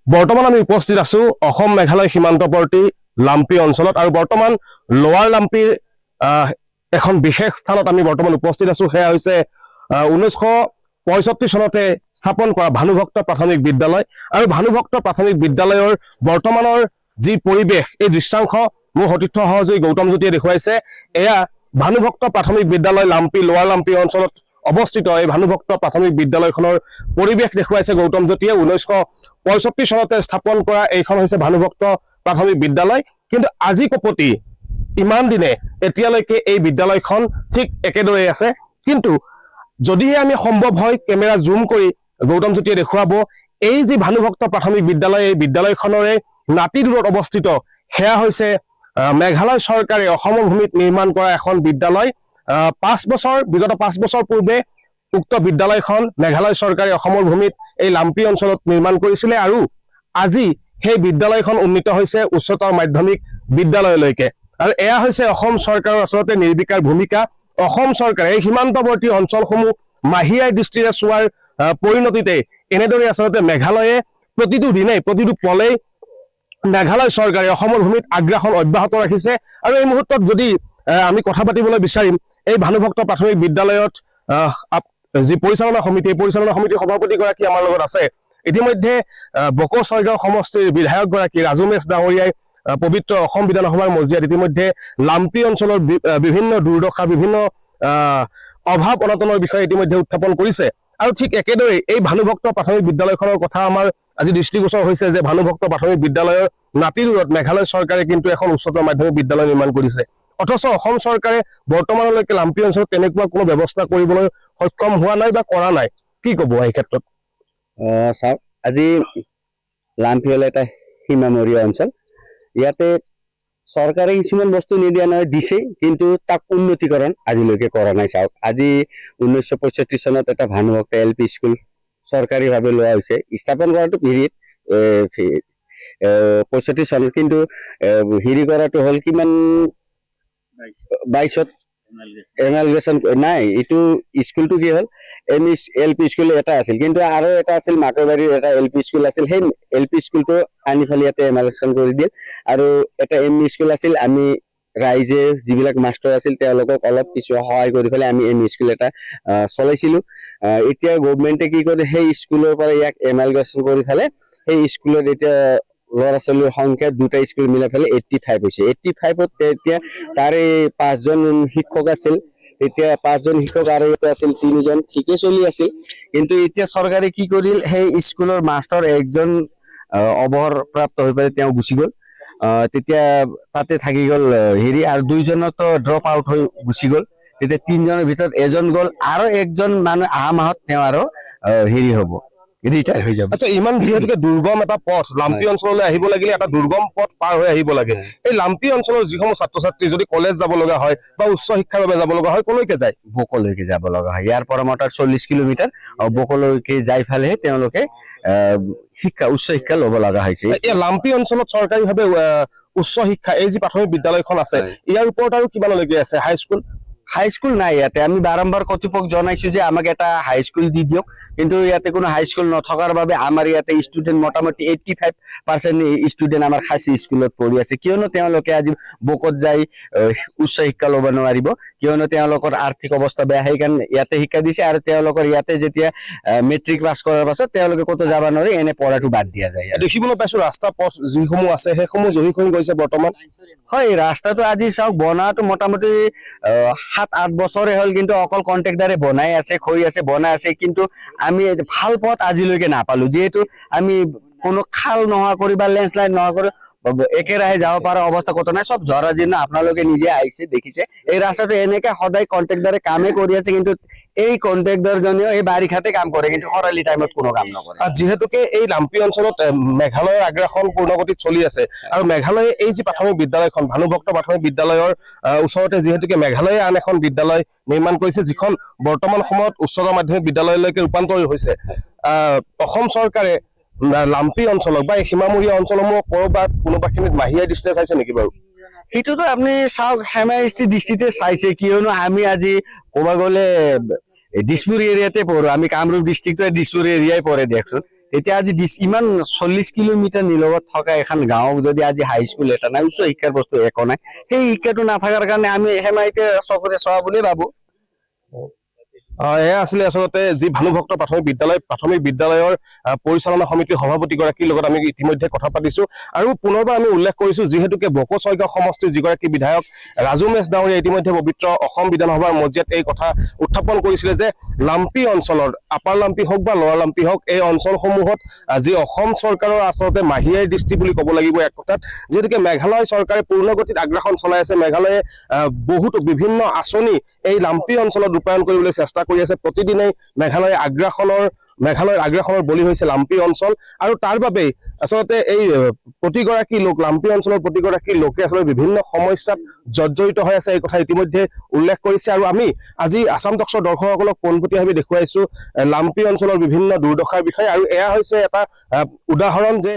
বৰ্তমান আমি উপস্থিত আছো অসম মেঘালয় সীমান্তৱৰ্তী লাম্পি অঞ্চলত আৰু বৰ্তমান লোৱাৰ লাম্পিৰ এখন বিশেষ স্থানত আমি বৰ্তমান উপস্থিত আছো। সেয়া হৈছে 1965 চনতে স্থাপন কৰা ভানুভক্ত প্ৰাথমিক বিদ্যালয় আৰু ভানুভক্ত প্ৰাথমিক বিদ্যালয়ৰ বৰ্তমানৰ যি পৰিৱেশ, এই দৃশ্যাংশ মোৰ সতীৰ্থ সহযোগী গৌতম জ্যোতিয়ে দেখুৱাইছে। এয়া ভানুভক্ত প্ৰাথমিক বিদ্যালয় লাম্পি লোৱাৰ লাম্পি অঞ্চলত অৱস্থিত এই ভানুভক্ত প্ৰাথমিক বিদ্যালয়খনৰ পৰিৱেশ দেখুৱাইছে গৌতম জ্যোতিয়ে। 1965 চনতে স্থাপন কৰা এইখন হৈছে ভানুভক্ত প্ৰাথমিক বিদ্যালয়। কিন্তু আজি কপতি ইমান দিনে এতিয়ালৈকে এই বিদ্যালয়খন ঠিক একেদৰে আছে। কিন্তু যদিহে আমি সম্ভৱ হয় কেমেৰা জুম কৰি গৌতম জ্যোতিয়ে দেখুৱাব, এই যি ভানুভক্ত প্ৰাথমিক বিদ্যালয়, এই বিদ্যালয়খনৰে নাতি দূৰত অৱস্থিত সেয়া হৈছে মেঘালয় চৰকাৰে অসমৰ ভূমিত নিৰ্মাণ কৰা এখন বিদ্যালয়। বিগত 5 বছৰ পূৰ্বে উক্ত বিদ্যালয়খন মেঘালয় চৰকাৰে অসমৰ ভূমিত এই লাম্পি অঞ্চলত নিৰ্মাণ কৰিছিলে আৰু আজি সেই বিদ্যালয়খন উন্নীত হৈছে উচ্চতৰ মাধ্যমিক বিদ্যালয়লৈকে। আৰু এয়া হৈছে অসম চৰকাৰৰ আচলতে নিৰ্বিকাৰ ভূমিকা। অসম চৰকাৰে এই সীমান্তৱৰ্তী অঞ্চলসমূহ মাহিয়াই দৃষ্টিৰে চোৱাৰ পৰিণতিতে এনেদৰে আচলতে মেঘালয়ে প্ৰতিটো দিনে প্ৰতিটো পলেই মেঘালয় চৰকাৰে অসমৰ ভূমিত আগ্ৰাসন অব্যাহত ৰাখিছে। আৰু এই মুহূৰ্তত যদি আমি কথা পাতিবলৈ বিচাৰিম এই ভানুভক্ত প্ৰাথমিক বিদ্যালয়ত যি পৰিচালনা সমিতি, এই পৰিচালনা সমিতিৰ সভাপতিগৰাকী আমাৰ লগত আছে। ইতিমধ্যে বকো ছয়গাঁও সমষ্টিৰ বিধায়কগৰাকী ৰাজু মেচ ডাঙৰীয়াই পবিত্ৰ অসম বিধানসভাৰ মজিয়াত ইতিমধ্যে লাম্পি অঞ্চলৰ বিভিন্ন দুৰ্দশা, বিভিন্ন অভাৱ অনাটনৰ বিষয়ে ইতিমধ্যে উত্থাপন কৰিছে। আৰু ঠিক একেদৰে এই ভানুভক্ত প্ৰাথমিক বিদ্যালয়খনৰ কথা আমাৰ আজি দৃষ্টিগোচৰ হৈছে যে ভানুভক্ত প্ৰাথমিক বিদ্যালয়ৰ নাতি দূৰত মেঘালয় চৰকাৰে কিন্তু এখন উচ্চতৰ মাধ্যমিক বিদ্যালয় নিৰ্মাণ কৰিছে। অথচ অসম চৰকাৰে বৰ্তমানলৈকে লাম্পি অঞ্চলত তেনেকুৱা কোনো ব্যৱস্থা কৰিবলৈ সক্ষম হোৱা নাই বা কৰা নাই। কি ক'ব এই ক্ষেত্ৰত? চাওক, আজি লাম্পি হ'ল এটা সীমামূৰীয়া অঞ্চল। ইয়াতে চৰকাৰে কিছুমান বস্তু নিদিয়া নহয়, দিছে, কিন্তু তাক উন্নতিকৰণ আজিলৈকে কৰা নাই। চাওক, আজি 1965 চনত এটা ভানুভক্ত LP স্কুল চৰকাৰীভাৱে লোৱা হৈছে। স্থাপন কৰাটো হেৰিত 65 চনত, কিন্তু হেৰি কৰাটো হ'ল কিমান 22ত এনালগেশ্যন নাই। এইটো স্কুলটো কি হ'ল, LP স্কুল এটা আছিল, কিন্তু আৰু এটা আছিল মাকৈবাৰীৰ এটা LP স্কুল আছিল। সেই LP স্কুলটো আনি ফালে ইয়াতে এনালগেশ্যন কৰি দিল। আৰু এটা ME স্কুল আছিল। আমি ৰাইজে যিবিলাক মাষ্টৰ আছিল তেওঁলোকক অলপ কিছু সহায় কৰি পেলাই আমি ME স্কুল এটা চলাইছিলো। এতিয়া গভৰ্ণমেণ্টে কি কৰে, সেই স্কুলৰ পৰা ইয়াক এমালগেশ্যন কৰি পেলাই সেই স্কুলত এতিয়া ল'ৰা ছোৱালীৰ সংখ্যা দুটা স্কুল মিলাই পেলাই 85 হৈছে। 85ত এতিয়া তাৰে 5জন শিক্ষক আছিল। এতিয়া 5জন শিক্ষক আৰু ইয়াতে আছিল 3জন, ঠিকে চলি আছিল। কিন্তু এতিয়া চৰকাৰে কি কৰিল, সেই স্কুলৰ মাষ্টৰ একজন অৱসৰপ্ৰাপ্ত হৈ পেলাই তেওঁ গুচি গ'ল। তেতিয়া তাতে থাকি গ'ল হেৰি, আৰু 2জনতো ড্ৰপ আউট হৈ গুচি গ'ল। তেতিয়া 3জনৰ ভিতৰত এজন গ'ল, আৰু একজন মানুহ অহা মাহত তেওঁ আৰু হেৰি হ'ব, ৰিটায়াৰ হৈ যাব। আচ্ছা, ইমান যিহেতুকে দুৰ্গম এটা পথ, লাম্পি অঞ্চললৈ আহিব লাগিলে এটা দুৰ্গম পথ পাৰ হৈ আহিব লাগে। এই লাম্পি অঞ্চলৰ যিসমূহ ছাত্ৰ ছাত্ৰী যদি কলেজ যাব লগা হয় বা উচ্চ শিক্ষাৰ বাবে যাব লগা হয়, কলৈকে যায়? বকলৈকে যাব লগা হয়। ইয়াৰ পৰা মাত্ৰ 40 কিলোমিটাৰ বকলৈকে যাই ফালেহে তেওঁলোকে উচ্চ শিক্ষা ল'ব লগা হৈছে। এই লাম্পি অঞ্চলত চৰকাৰীভাৱে উচ্চ শিক্ষা, এই যি প্ৰাথমিক বিদ্যালয়খন আছে, ইয়াৰ ওপৰত আৰু কিমানলৈকে আছে? হাইস্কুল নাই ইয়াতে। আমি বাৰম্বাৰ কৰ্তৃপক্ষক জনাইছো যে আমাক এটা হাইস্কুল দি দিয়ক, কিন্তু ইয়াতে কোনো হাইস্কুল নথকাৰ বাবে আমাৰ ইয়াতে ষ্টুডেণ্ট মোটামুটি 85% ষ্টুডেণ্ট আমাৰ খাচী স্কুলত পঢ়ি আছে। কিয়নো তেওঁলোকে আজি বকত যাই উচ্চ শিক্ষা ল'ব নোৱাৰিব, কিয়নো তেওঁলোকৰ আৰ্থিক অৱস্থা বেয়া, সেইকাৰণে ইয়াতে শিক্ষা দিছে। আৰু তেওঁলোকৰ ইয়াতে যেতিয়া মেট্ৰিক পাছ কৰাৰ পাছত তেওঁলোকে ক'তো যাব নোৱাৰে, এনে পঢ়াটো বাদ দিয়া যায়। দেখিবলৈ পাইছো ৰাস্তা পথ যিসমূহ আছে সেইসমূহ জহি খহি গৈছে বৰ্তমান। হয়, ৰাস্তাটো আজি চাওক বনাটো মোটামুটি 7-8 বছৰে হ'ল, কিন্তু অকল কন্ট্ৰেক্টাৰে বনাই আছে, খৰি আছে, বনাই আছে। কিন্তু আমি ভাল পথ আজিলৈকে নাপালো, যিহেতু আমি কোনো খাল নোহোৱা কৰি বা লেণ্ডশ্লাইড নোহোৱা কৰি একেৰাহে যাব পৰা অৱস্থা কত নাই, সব জৰাজীৰ্ণ। আপোনালোকে নিজে আহিছে, দেখিছে এই ৰাস্তাটো এনেকে সদায় কন্ট্ৰেক্টাৰে কামে কৰি আছে, কিন্তু এই কন্ট্ৰেক্টাৰজনেও এই বাৰিষাতে কাম কৰে, কিন্তু খৰালি টাইমত কোনো কাম নকৰে। যিহেতুকে এই লাম্পি অঞ্চলত মেঘালয়ৰ আগ্ৰাসন পূৰ্ণগতিত চলি আছে, আৰু মেঘালয়ে এই যি প্ৰাথমিক বিদ্যালয়খন ভানুভক্ত প্ৰাথমিক বিদ্যালয়ৰ ওচৰতে যিহেতুকে মেঘালয়ে আন এখন বিদ্যালয় নিৰ্মাণ কৰিছে, যিখন বৰ্তমান সময়ত উচ্চতৰ মাধ্যমিক বিদ্যালয়লৈকে ৰূপান্তৰিত হৈছে। অসম চৰকাৰে লাম্পি অঞ্চলক বা এই সীমামূৰীয়া অঞ্চলসমূহ ক'ৰবাত কোনোবাখিনিত মাহিয়াই দৃষ্টিৰে চাইছে নেকি বাৰু? সেইটোতো আপুনি চাওক, হেমাইষ্টি দৃষ্টিতে চাইছে, কিয়নো আমি আজি ক'ব গ'লে দিছপুৰ এৰিয়াতে পঢ়ো। আমি কামৰূপ ডিষ্ট্ৰিক্টৰ দিছপুৰ এৰিয়াই পৰে দিয়কচোন। এতিয়া আজি ইমান 40 কিলোমিটাৰ নিলগত থকা এখন গাঁৱক যদি আজি হাইস্কুল এটা নাই, উচ্চ শিক্ষাৰ বস্তু একো নাই, সেই শিক্ষাটো নাথাকাৰ কাৰণে আমি হেমাইতে চকুৰে চোৱা বুলি ভাবো। এয়া আছিলে আচলতে যি ভানুভক্ত প্ৰাথমিক বিদ্যালয়ৰ পৰিচালনা সমিতিৰ সভাপতিগৰাকীৰ লগত আমি ইতিমধ্যে কথা পাতিছো। আৰু পুনৰবাৰ আমি উল্লেখ কৰিছো, যিহেতুকে বকো ছয়গাঁও সমষ্টিৰ যিগৰাকী বিধায়ক ৰাজু মেচ ডাঙৰীয়া ইতিমধ্যে পবিত্ৰ অসম বিধানসভাৰ মজিয়াত এই কথা উত্থাপন কৰিছিলে যে লাম্পি অঞ্চলৰ, আপাৰ লাম্পি হওক বা লৱাৰ লাম্পি হওক, এই অঞ্চলসমূহত যি অসম চৰকাৰৰ আচলতে মাহিয়াৰী দৃষ্টি বুলি ক'ব লাগিব এক কথাত, যিহেতুকে মেঘালয় চৰকাৰে পূৰ্ণগতিত আগ্ৰাসন চলাই আছে। মেঘালয়ে বহুতো বিভিন্ন আঁচনি এই লাম্পি অঞ্চলত ৰূপায়ণ কৰিবলৈ চেষ্টা কৰি আছে। প্ৰতিদিনেই মেঘালয়ৰ আগ্ৰাসনৰ বলি হৈছে লাম্পি অঞ্চল। আৰু তাৰ বাবেই আচলতে এই লাম্পি অঞ্চলৰ প্ৰতিগৰাকী লোকে আচলতে বিভিন্ন সমস্যাত জৰ্জৰিত হৈ আছে, এই কথা ইতিমধ্যে উল্লেখ কৰিছে। আৰু আমি আজি আসাম টক্সৰ দৰ্শকসকলক পোনপটীয়াভাৱে দেখুৱাইছো লাম্পি অঞ্চলৰ বিভিন্ন দুৰ্দশাৰ বিষয়ে। আৰু এয়া হৈছে এটা উদাহৰণ যে